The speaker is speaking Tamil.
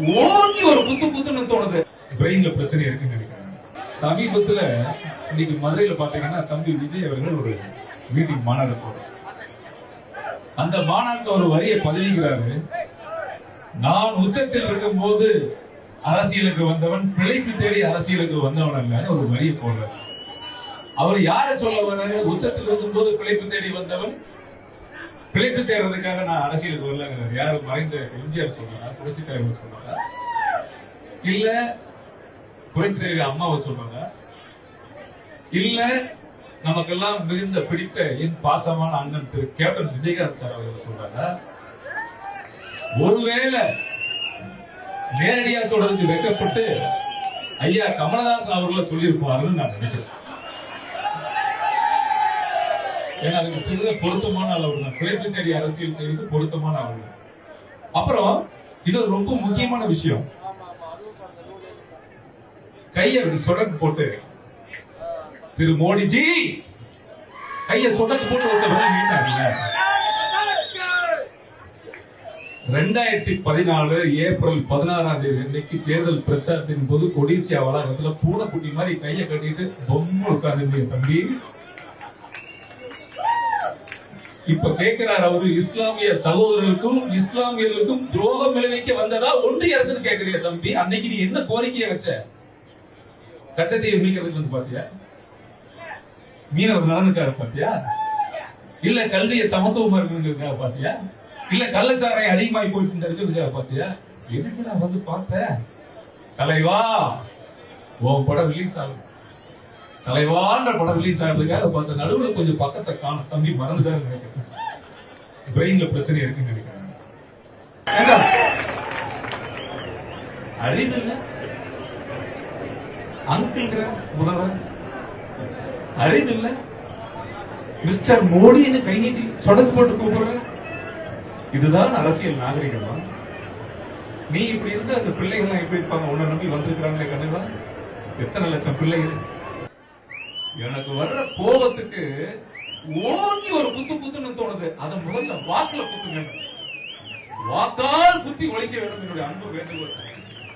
ஓங்கி ஒரு புத்துன்னு தோணுது. பிரெயின்ல பிரச்சனை இருக்குன்னு நினைக்கிறேன். சமீபத்துல இன்னைக்கு மதுரையில பாத்தீங்கன்னா தம்பி விஜய் அவர்கள் ஒரு மீட்டிங் மாநாடு போறாரு. அந்த மாநாட்டுல ஒரு வரியை பதிவுகிறாரு. நான் உச்சத்தில் இருக்கும் போது அரசியலுக்கு வந்தவன், பிழைப்பு தேடி அரசியலுக்கு வந்தவன் அல்ல ஒரு வரியை போடுறாரு. அவர் யாரை சொல்ல வர்றாரு? உச்சத்தில் இருக்கும் போது பிழைப்பு தேடி வந்தவன், பிழைப்பு தேடுறதுக்காக நான் அரசியலுக்கு வரலங்கிறார். யாரு? மறைந்த எம்ஜிஆர் சொல்றாரா? புரட்சி தலைவர் சொல்றாரா? இல்ல புரட்சி தலைவர் அம்மாவை சொல்றாங்க? இல்ல நமக்கெல்லாம் மிகுந்த பிடித்த என் பாசமான அண்ணன் திரு கேப்டன் விஜயகாந்த் சார் அவர்கள் சொல்றாங்க? ஒருவேளை நேரடியா சொல்றதுக்கு வெட்கப்பட்டு ஐயா கமலஹாசன் அவர்களை சொல்லியிருப்பாருன்னு நான் நினைக்கிறேன். ஏன்னா அதுக்கு சிறிது பொருத்தமான அளவு தான். பிழைப்பு தேடி அரசியல் செய்வது பொருத்தமான அளவு. அப்புறம் இது ரொம்ப முக்கியமான விஷயம். கையை சொடக்கு போட்டு திரு மோடிஜி கையை சொடக்கு போட்டு நீட்டாங்க. 2014 ஏப்ரல் 16ஆம் தேதி அன்னைக்கு தேர்தல் பிரச்சாரத்தின் போது கொடிசியா வளாகத்துல பூனைக்குட்டி மாதிரி கையை கட்டிட்டு பொம்மை உட்கார்ந்து தம்பி. இப்ப கேட்கிறார் அவரு, இஸ்லாமிய சகோதரர்களுக்கும் இஸ்லாமியர்களுக்கும் துரோகம் விளைவிக்க வந்ததா ஒன்றிய அரசு கேட்கிறிய தம்பி? அன்னைக்கு நீ என்ன கோரிக்கையை வச்ச? கச்சத்தீவை மீட்கிறதுக்கு வந்து பாத்தியா? மீனவர் நலனுக்காக பாத்தியா? இல்ல கல்வியை சமத்துவமா இருக்கிறதுக்காக பாத்தியா? இல்ல கள்ளச்சாரை அதிகமாகி போயிட்டு இருக்கிறதுக்காக பாத்தியா? எதுக்கு நான் வந்து பார்த்தேன்? தலைவா உன் படம் ரிலீஸ் ஆகும், தலைவான்ற படம் ரிலீஸ் ஆகிறதுக்காக பார்த்த நடுவில் கொஞ்சம் பக்கத்தை காணும். தம்பி மறந்துதான் நினைக்கிறேன். பிரெயின்ல பிரச்சனை இருக்குன்னு நினைக்கிறேன். அறிவு இல்ல அங்கிள்ங்கிற முதல்வர், அறிவு இல்ல மிஸ்டர் மோடின்னு கை நீட்டி சொடக்கு போட்டு கூப்பிடுற. இதுதான் அரசியல் நாகரிகமா? நீ இப்படி இருந்த அந்த பிள்ளைகள் எப்படி இருப்பாங்க? உன்னை நம்பி வந்திருக்கிறாங்களே கண்ணுங்களா? எத்தனை லட்சம் பிள்ளைகள். எனக்கு வர்ற கோபத்துக்கு ஓங்கி ஒரு புத்துன்னு தோணுது. அதை முதல்ல வாக்குல குத்துங்க. வாக்கால் குத்தி ஒழிக்க வேண்டும் என்னுடைய அன்பு வேண்டுகோள்.